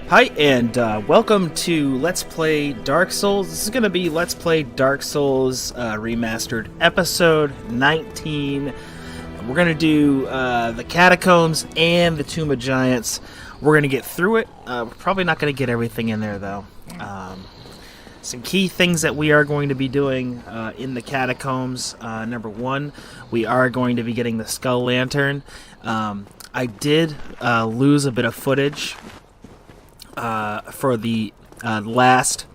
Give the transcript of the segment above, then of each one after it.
Hi, and welcome to Let's Play Dark Souls. This is going to be Let's Play Dark Souls Remastered, episode 19. We're going to do the Catacombs and the Tomb of Giants. We're going to get through it. We're probably not going to get everything in there, though. Some key things that we are going to be doing in the Catacombs. Number one, we are going to be getting the Skull Lantern. I did lose a bit of footage for the last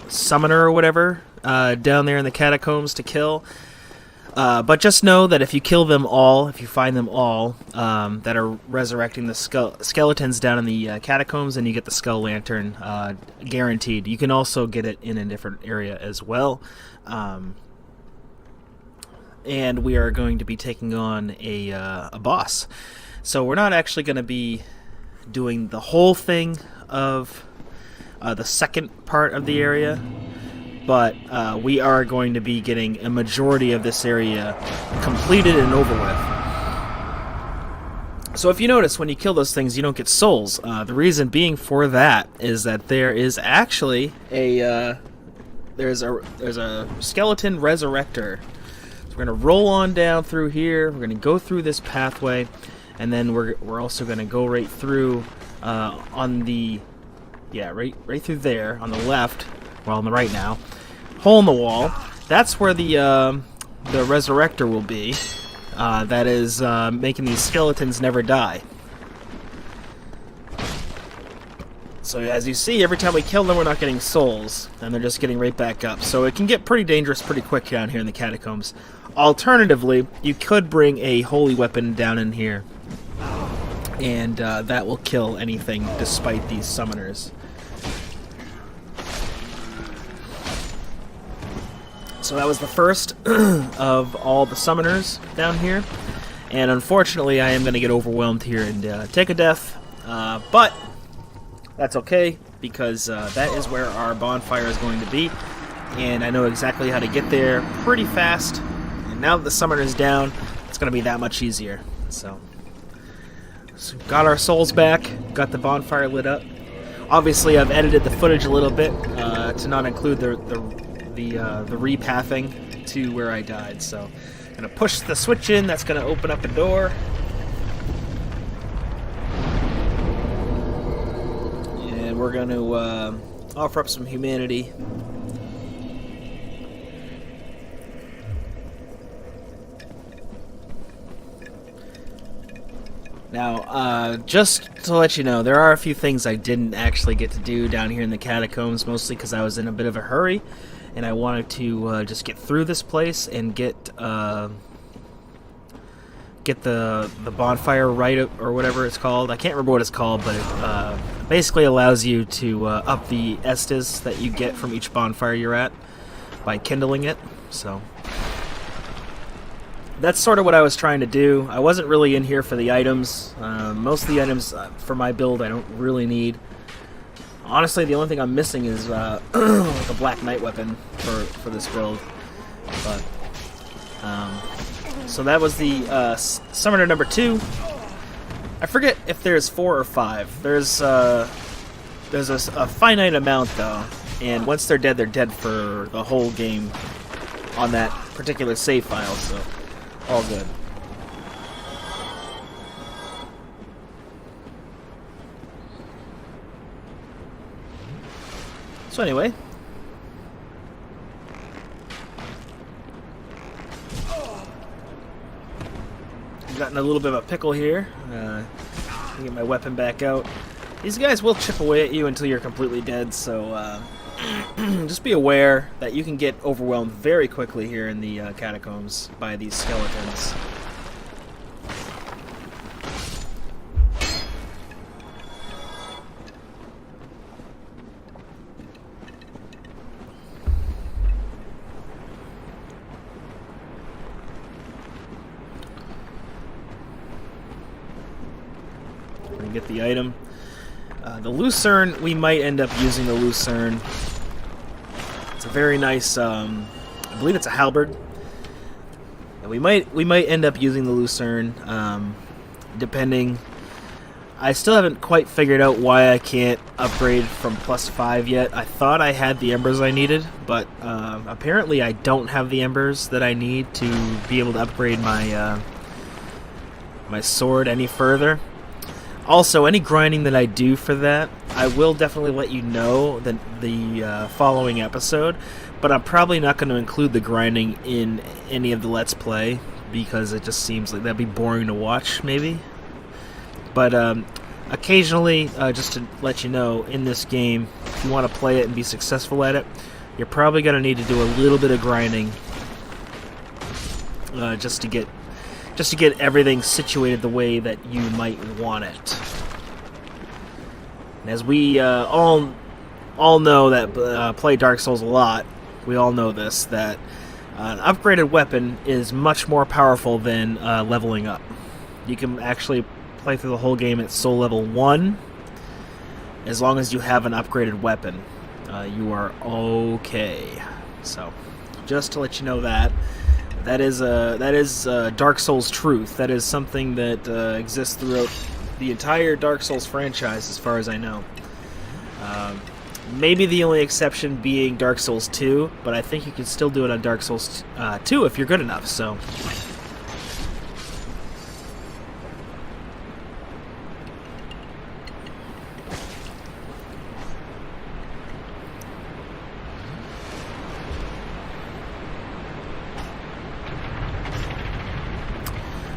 summoner or whatever down there in the catacombs to kill. But just know that if you kill them all, if you find them all that are resurrecting the skeletons down in the catacombs, and you get the Skull Lantern guaranteed. You can also get it in a different area as well. And we are going to be taking on a boss. So we're not actually going to be doing the whole thing of the second part of the area, but we are going to be getting a majority of this area completed and over with. So if you notice, when you kill those things, you don't get souls. The reason being for that is that there is actually a there's a skeleton resurrector. So we're gonna roll on down through here. We're gonna go through this pathway. And then we're also going to go right through on the, right through there on the left, well on the right now, hole in the wall. That's where the resurrector will be. That is making these skeletons never die. So as you see, every time we kill them, we're not getting souls, and they're just getting right back up. So it can get pretty dangerous pretty quick down here in the catacombs. Alternatively, you could bring a holy weapon down in here, and that will kill anything despite these summoners. So that was the first of all the summoners down here, and unfortunately I am going to get overwhelmed here and take a death, but that's okay, because that is where our bonfire is going to be, and I know exactly how to get there pretty fast, and now that the summoner is down, it's going to be that much easier. So got our souls back, got the bonfire lit up. Obviously I've edited the footage a little bit to not include the repathing to where I died, so I'm going to push the switch in. That's going to open up a door. And we're going to offer up some humanity. Now, just to let you know, there are a few things I didn't actually get to do down here in the catacombs, mostly because I was in a bit of a hurry, and I wanted to just get through this place and get the bonfire right, or whatever it's called. I can't remember what it's called, but it basically allows you to up the Estus that you get from each bonfire you're at by kindling it. So that's sort of what I was trying to do. I wasn't really in here for the items. Most of the items for my build I don't really need. Honestly, the only thing I'm missing is the Black Knight weapon for this build. But so that was the summoner number 2. I forget if there's 4 or 5. There's a finite amount though, and once they're dead for the whole game on that particular save file. So all good. So anyway, I've gotten a little bit of a pickle here. Get my weapon back out. These guys will chip away at you until you're completely dead, so just be aware that you can get overwhelmed very quickly here in the catacombs by these skeletons. We're gonna get the item. The Lucerne, we might end up using the Lucerne. It's a very nice, I believe it's a halberd. And we might end up using the Lucerne, depending. I still haven't quite figured out why I can't upgrade from +5 yet. I thought I had the embers I needed, but apparently I don't have the embers that I need to be able to upgrade my my sword any further. Also, any grinding that I do for that, I will definitely let you know the following episode, but I'm probably not going to include the grinding in any of the Let's Play, because it just seems like that'd be boring to watch, maybe. But occasionally, just to let you know, in this game, if you want to play it and be successful at it, you're probably going to need to do a little bit of grinding just to get everything situated the way that you might want it. And as we all know that play Dark Souls a lot, we all know this, that an upgraded weapon is much more powerful than leveling up. You can actually play through the whole game at soul level 1, as long as you have an upgraded weapon. You are okay. So, just to let you know that is Dark Souls truth. That is something that exists throughout the entire Dark Souls franchise, as far as I know. Maybe the only exception being Dark Souls 2, but I think you can still do it on Dark Souls 2 if you're good enough. So.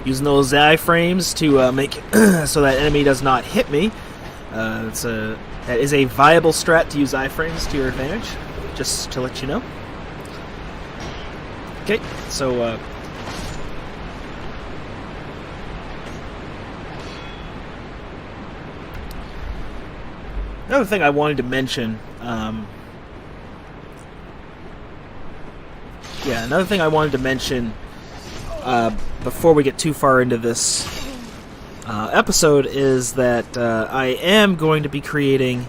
Using those iframes to make it so that enemy does not hit me. That is a viable strat to use iframes to your advantage, just to let you know. Okay, so another thing I wanted to mention. Before we get too far into this episode, is that I am going to be creating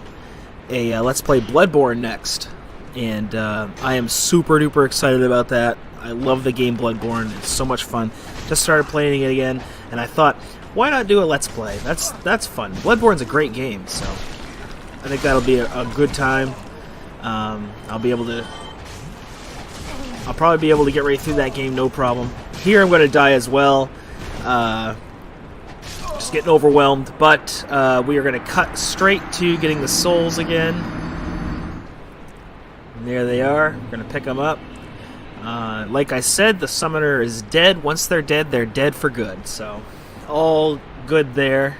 a Let's Play Bloodborne next, and I am super duper excited about that. I love the game Bloodborne. It's so much fun. Just started playing it again, and I thought, why not do a Let's Play? That's fun. Bloodborne's a great game, so I think that'll be a good time. I'll probably be able to get right through that game, no problem. Here I'm going to die as well. Just getting overwhelmed. But we are going to cut straight to getting the souls again. And there they are. We're going to pick them up. Like I said, the summoner is dead. Once they're dead for good. So, all good there.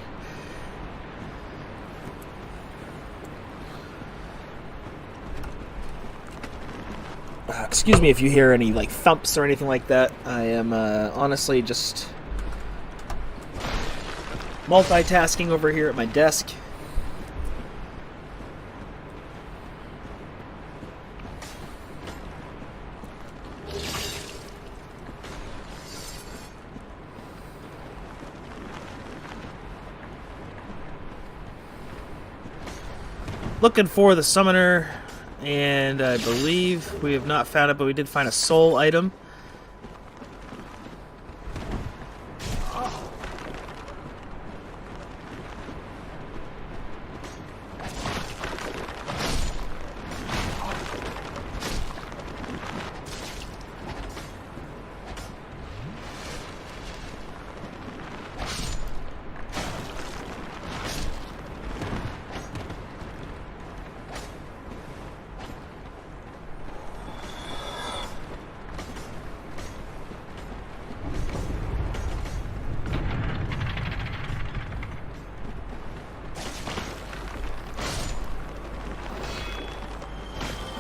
Excuse me if you hear any like thumps or anything like that. I am honestly just multitasking over here at my desk. Looking for the summoner. And I believe we have not found it, but we did find a soul item.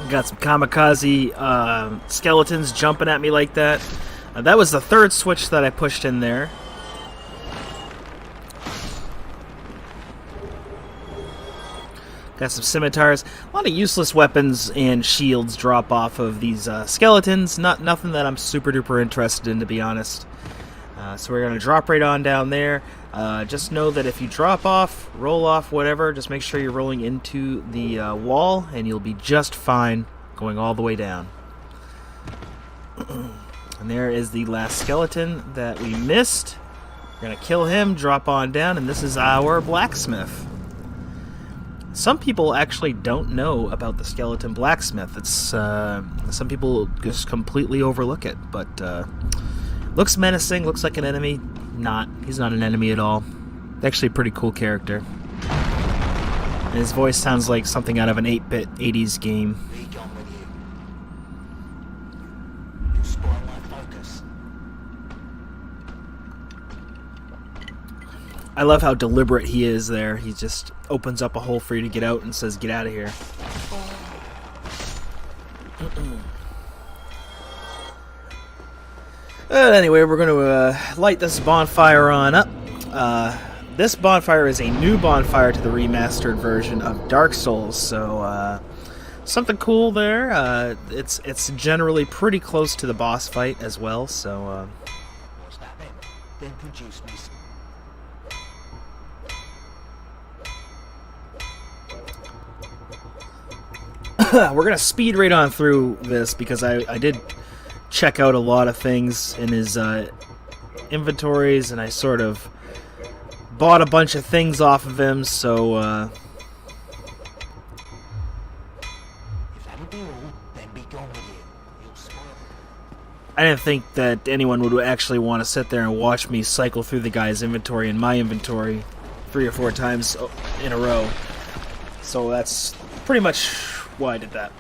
Got some kamikaze skeletons jumping at me like that. That was the third switch that I pushed in there. Got some scimitars. A lot of useless weapons and shields drop off of these skeletons. Nothing that I'm super duper interested in, to be honest. So we're going to drop right on down there. Just know that if you drop off, roll off, whatever, just make sure you're rolling into the wall, and you'll be just fine going all the way down. And there is the last skeleton that we missed. We're gonna kill him, drop on down, and this is our blacksmith. Some people actually don't know about the skeleton blacksmith. It's some people just completely overlook it, but looks menacing, looks like an enemy. He's not an enemy at all. Actually a pretty cool character. And his voice sounds like something out of an 8-bit 80s game. I love how deliberate he is there. He just opens up a hole for you to get out and says, "Get out of here." Anyway, we're going to light this bonfire on up. This bonfire is a new bonfire to the remastered version of Dark Souls, so something cool there. It's generally pretty close to the boss fight as well, so... What's that then produce me. We're gonna speed right on through this because I did check out a lot of things in his inventories, and I sort of bought a bunch of things off of him, so If that'll be all, then be gone with you. You'll spoil it. I didn't think that anyone would actually want to sit there and watch me cycle through the guy's inventory and my inventory 3 or 4 times in a row. So that's pretty much why I did that.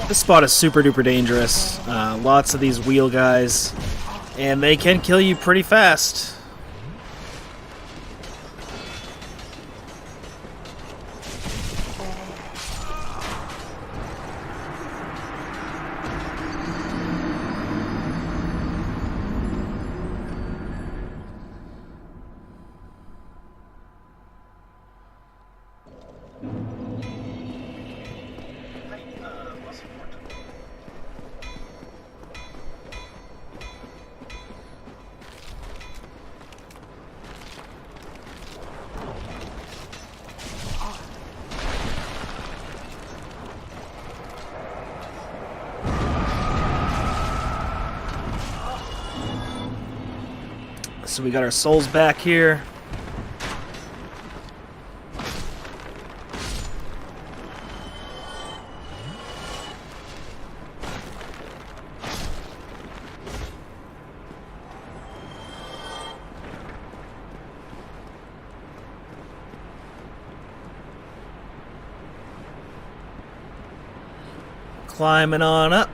This spot is super duper dangerous. Lots of these wheel guys, and they can kill you pretty fast. So we got our souls back here. Climbing on up.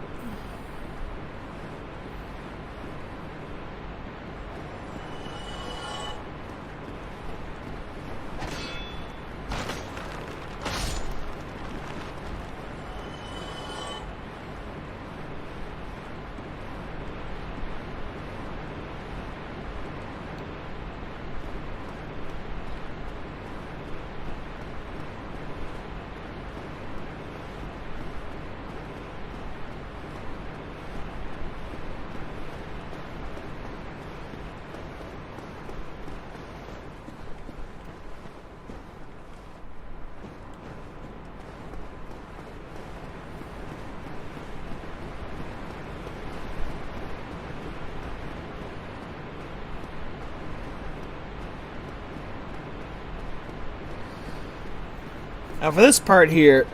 Now for this part here,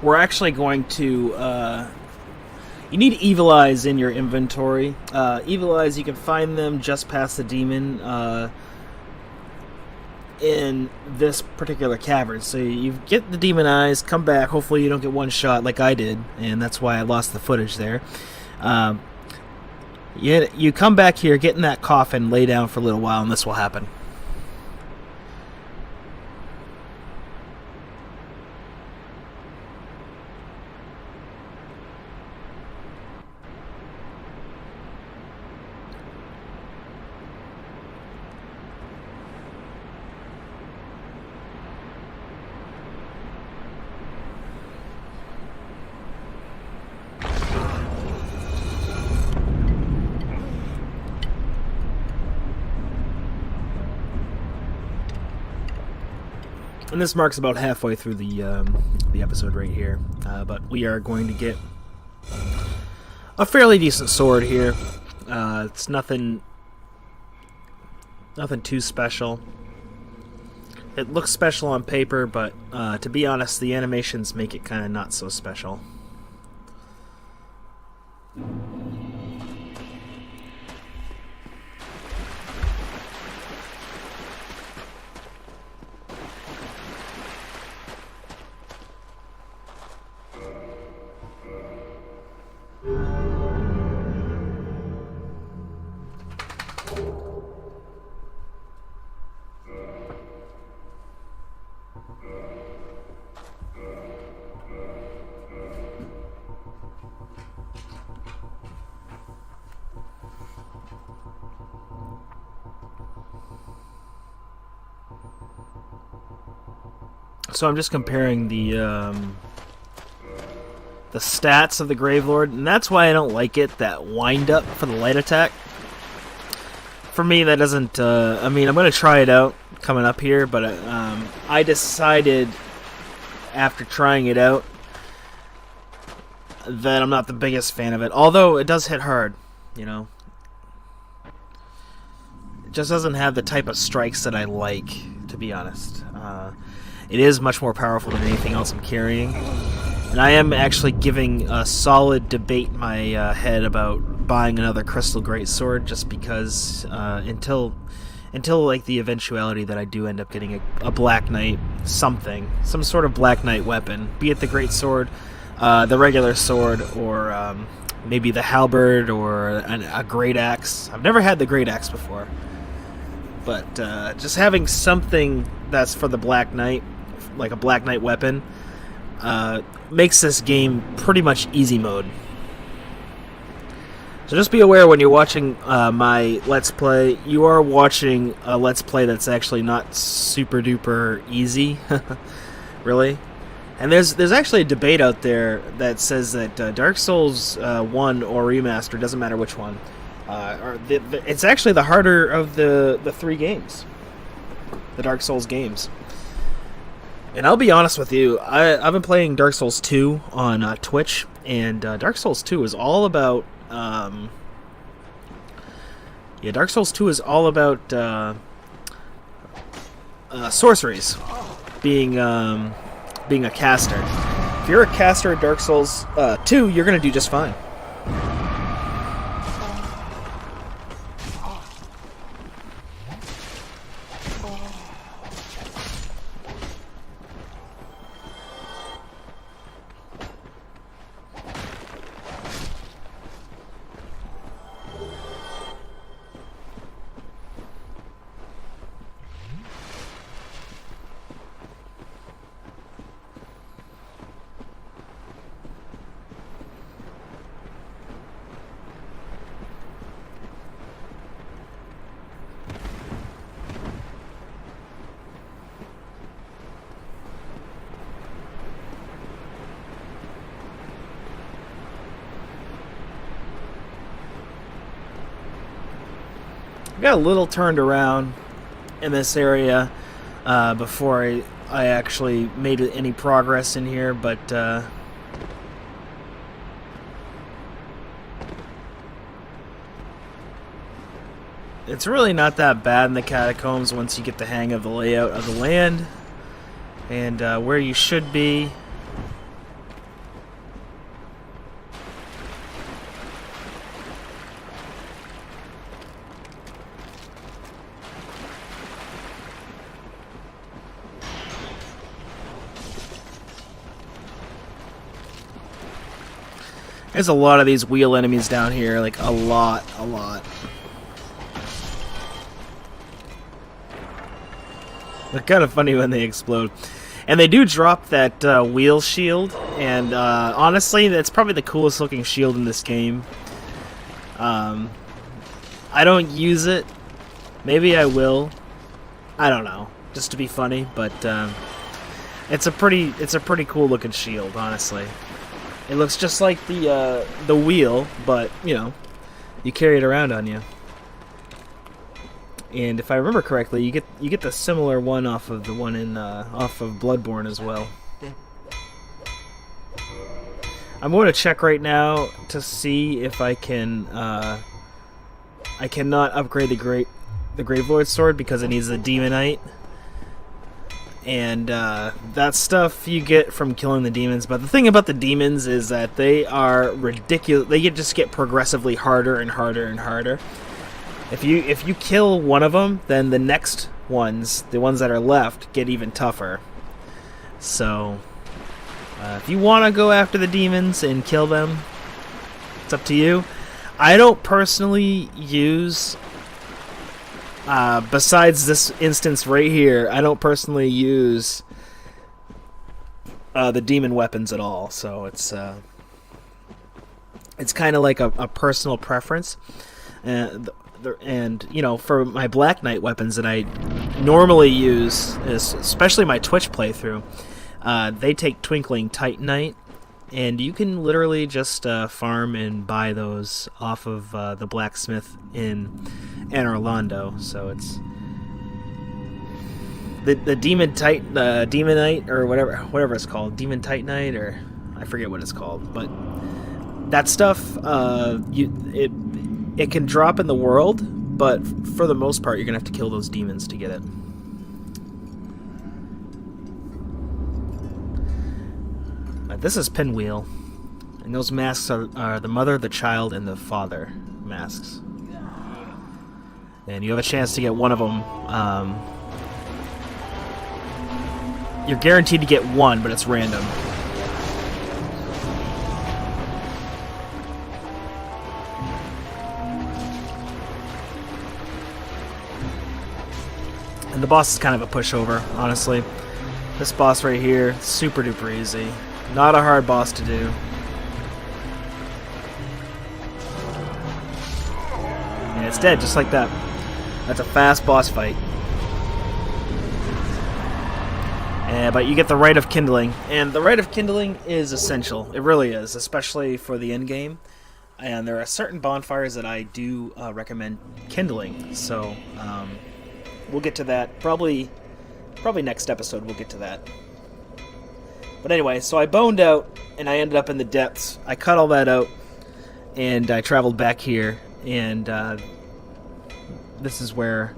we're actually going to, you need Evil Eyes in your inventory. Evil Eyes, you can find them just past the demon in this particular cavern. So you get the demon eyes, come back, hopefully you don't get one shot like I did, and that's why I lost the footage there. You come back here, get in that coffin, lay down for a little while, and this will happen. And this marks about halfway through the episode right here. But we are going to get a fairly decent sword here. It's nothing too special. It looks special on paper, but to be honest, the animations make it kind of not so special. So I'm just comparing the stats of the Gravelord, and that's why I don't like it, that wind up for the light attack. For me, that doesn't, I mean, I'm going to try it out coming up here, but I decided after trying it out that I'm not the biggest fan of it, although it does hit hard, you know. It just doesn't have the type of strikes that I like, to be honest. It is much more powerful than anything else I'm carrying. And I am actually giving a solid debate in my head about buying another Crystal Greatsword, just because until like the eventuality that I do end up getting a Black Knight some sort of Black Knight weapon, be it the Greatsword, the regular sword, or maybe the halberd or a Great Axe. I've never had the Great Axe before, but just having something that's for the Black Knight, like a Black Knight weapon, makes this game pretty much easy mode. So just be aware when you're watching my Let's Play, you are watching a Let's Play that's actually not super duper easy, really. And there's actually a debate out there that says that Dark Souls 1 or Remastered, doesn't matter which one, it's actually the harder of the three games, the Dark Souls games. And I'll be honest with you, I've been playing Dark Souls 2 on Twitch, and Dark Souls 2 is all about Dark Souls 2 is all about sorceries, being a caster. If you're a caster at Dark Souls 2, you're gonna do just fine. Got a little turned around in this area before I actually made any progress in here, but it's really not that bad in the catacombs once you get the hang of the layout of the land and where you should be. There's a lot of these wheel enemies down here, like a lot. They're kind of funny when they explode. And they do drop that wheel shield, and honestly, that's probably the coolest looking shield in this game. I don't use it. Maybe I will. I don't know, just to be funny, but it's a pretty cool looking shield, honestly. It looks just like the wheel, but you know, you carry it around on you. And if I remember correctly, you get the similar one off of the one in off of Bloodborne as well. I'm going to check right now to see if I can. I cannot upgrade the Gravelord's sword because it needs the Demonite, and that stuff you get from killing the demons. But the thing about the demons is that they are ridiculous. They just get progressively harder and harder and harder. If you kill one of them, then the next ones, the ones that are left, get even tougher. So if you want to go after the demons and kill them, it's up to you. I don't personally use, besides this instance right here, I don't personally use the demon weapons at all. So it's kind of like a personal preference. And you know, for my Black Knight weapons that I normally use, especially my Twitch playthrough, they take Twinkling Titanite, and you can literally just farm and buy those off of the blacksmith in Anor. So it's the Demonite or whatever it's called, Demon Titanite, or I forget what it's called, but that stuff it can drop in the world, but for the most part, you're gonna have to kill those demons to get it. This is Pinwheel, and those masks are the mother, the child, and the father masks. And you have a chance to get one of them. You're guaranteed to get one, but it's random. And the boss is kind of a pushover, honestly. This boss right here, super duper easy. Not a hard boss to do. And it's dead, just like that. That's a fast boss fight. But you get the Rite of Kindling. And the Rite of Kindling is essential. It really is, especially for the end game. And there are certain bonfires that I do recommend kindling. So, we'll get to that. Probably next episode we'll get to that. But anyway, so I boned out, and I ended up in the depths. I cut all that out, and I traveled back here, and this is where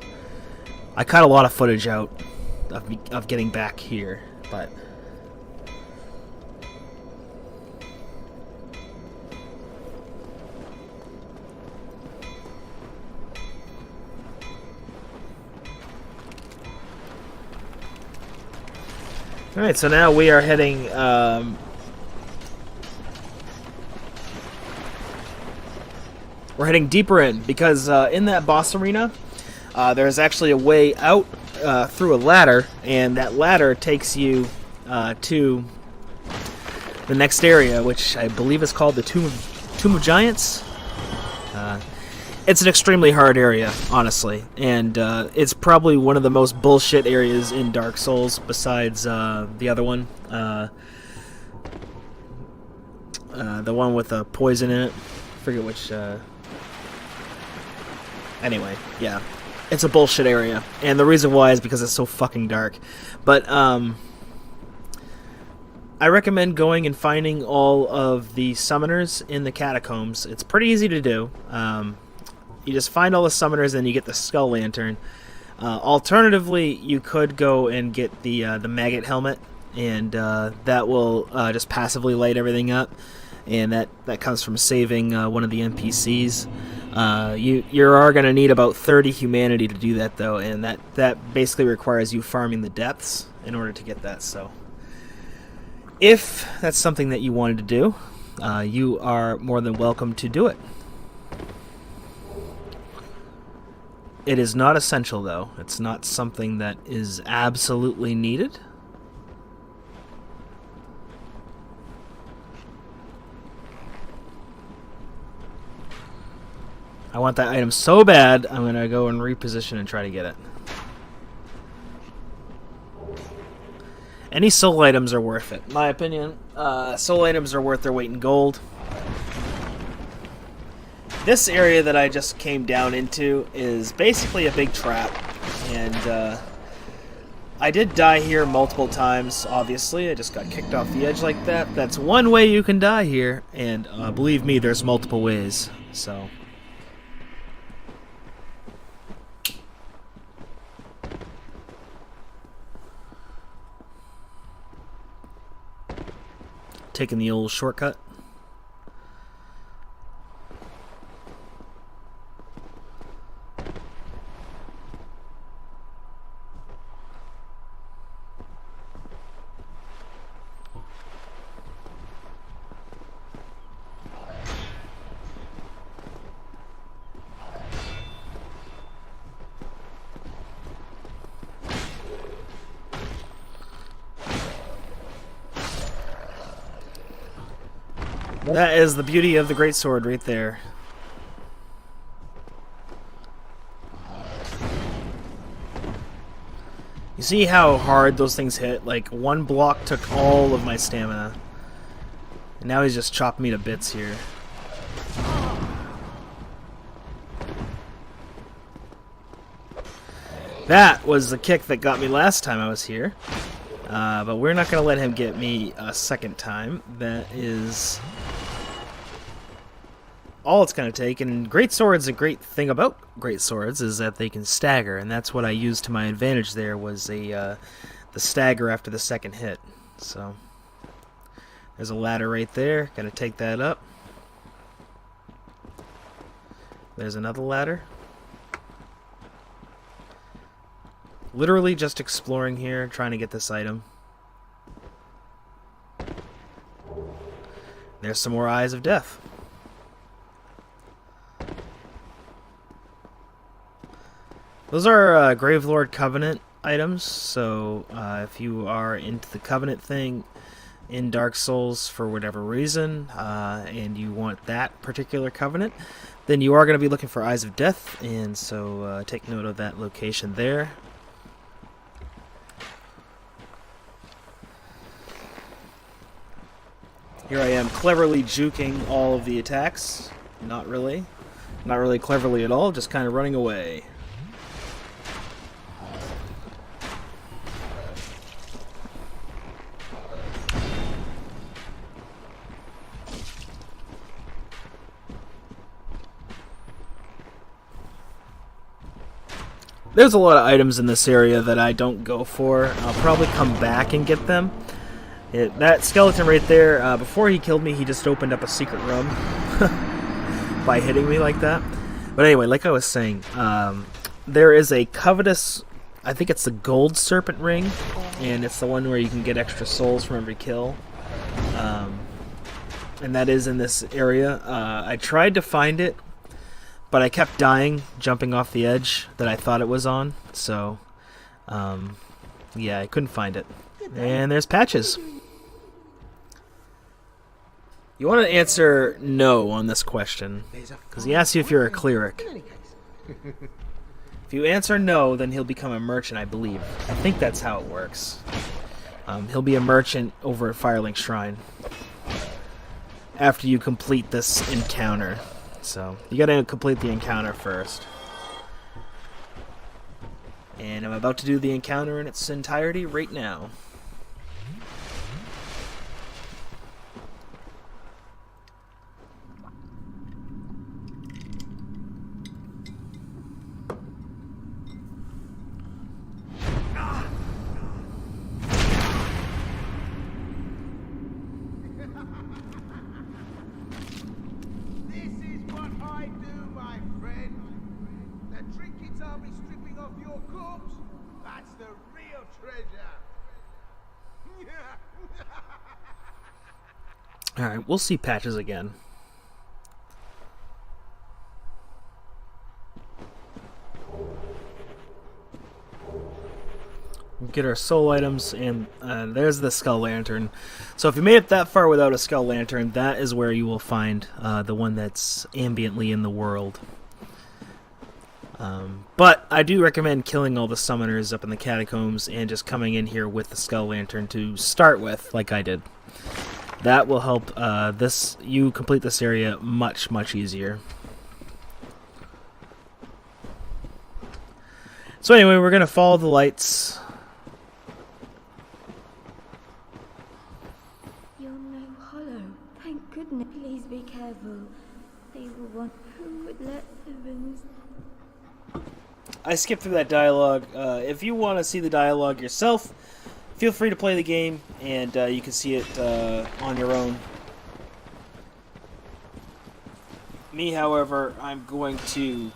I cut a lot of footage out of getting back here, but alright, so now we are heading we're heading deeper in, because in that boss arena there's actually a way out through a ladder, and that ladder takes you to the next area, which I believe is called the Tomb of Giants. It's an extremely hard area, honestly, and it's probably one of the most bullshit areas in Dark Souls, besides the other one, the one with the poison in it. I forget which. Anyway, yeah, it's a bullshit area, and the reason why is because it's so fucking dark. But I recommend going and finding all of the summoners in the catacombs. It's pretty easy to do. You just find all the summoners, and you get the skull lantern. Alternatively, you could go and get the maggot helmet, and that will just passively light everything up. And that comes from saving one of the NPCs. You are going to need about 30 humanity to do that, though, and that basically requires you farming the depths in order to get that. So, if that's something that you wanted to do, you are more than welcome to do it. It is not essential, though. It's not something that is absolutely needed. I want that item so bad, I'm going to go and reposition and try to get it. Any soul items are worth it, in my opinion. Soul items are worth their weight in gold. This area that I just came down into is basically a big trap, and I did die here multiple times, obviously. I just got kicked off the edge like that. That's one way you can die here, and believe me, there's multiple ways, so... Taking the old shortcut. That is the beauty of the greatsword right there. You see how hard those things hit? Like, one block took all of my stamina. And now he's just chopping me to bits here. That was the kick that got me last time I was here. But we're not going to let him get me a second time. That is all it's going to take. And great swords, a great thing about great swords is that they can stagger, and that's what I used to my advantage there, was the stagger after the second hit. So there's a ladder right there. Got to take that up. There's another ladder. Literally just exploring here, trying to get this item. There's some more Eyes of Death. Those are Gravelord Covenant items, so if you are into the Covenant thing in Dark Souls for whatever reason, and you want that particular Covenant, then you are going to be looking for Eyes of Death, and so take note of that location there. Here I am cleverly juking all of the attacks. Not really. Not really cleverly at all, just kind of running away. There's a lot of items in this area that I don't go for. I'll probably come back and get them. That skeleton right there, before he killed me, he just opened up a secret room by hitting me like that. But anyway, like I was saying, there is a covetous, I think it's the gold serpent ring, and it's the one where you can get extra souls from every kill. And that is in this area. I tried to find it, but I kept dying, jumping off the edge that I thought it was on. So, yeah, I couldn't find it. And there's Patches. You want to answer no on this question, because he asks you if you're a cleric. If you answer no, then he'll become a merchant, I believe. I think that's how it works. He'll be a merchant over at Firelink Shrine after you complete this encounter. So, you gotta complete the encounter first. And I'm about to do the encounter in its entirety right now. Alright, we'll see Patches again. We'll get our soul items, and there's the Skull Lantern. So if you made it that far without a Skull Lantern, that is where you will find the one that's ambiently in the world. But I do recommend killing all the summoners up in the catacombs and just coming in here with the Skull Lantern to start with, like I did. That will help you complete this area much, much easier. So anyway, we're gonna follow the lights. You're no hollow. Thank goodness. Please be careful. They will want. Who would let heavens? I skipped through that dialogue. If you want to see the dialogue yourself, feel free to play the game, and you can see it on your own. Me, however, I'm going to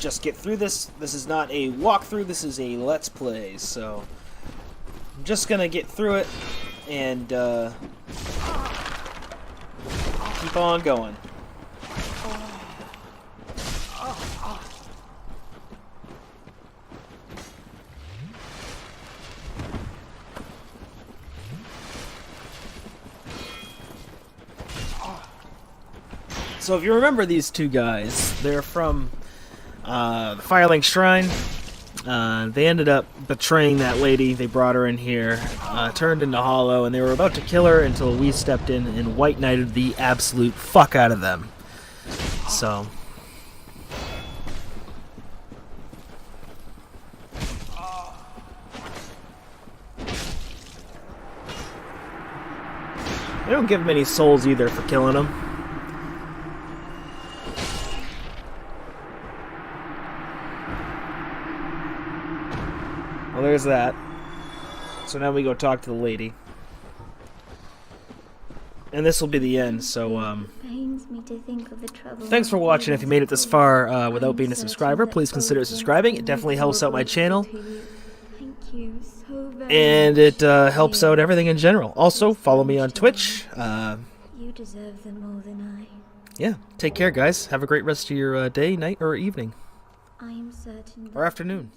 just get through this. This is not a walkthrough, this is a let's play, so I'm just gonna get through it and keep on going. So if you remember these two guys, they're from the Firelink Shrine. They ended up betraying that lady. They brought her in here, turned into Hollow, and they were about to kill her until we stepped in and white knighted the absolute fuck out of them. So they don't give them any souls either for killing them. Well, there's that. So now we go talk to the lady. And this will be the end, so, Pains me to think of the trouble. thanks for watching. If you made it this far without being a subscriber, please consider subscribing. It definitely helps out my channel. Thank you so very And much. it helps out everything in general. Also, follow me on Twitch. You deserve them more than I. Yeah, take care, guys. Have a great rest of your day, night, or evening. I am certain Or afternoon.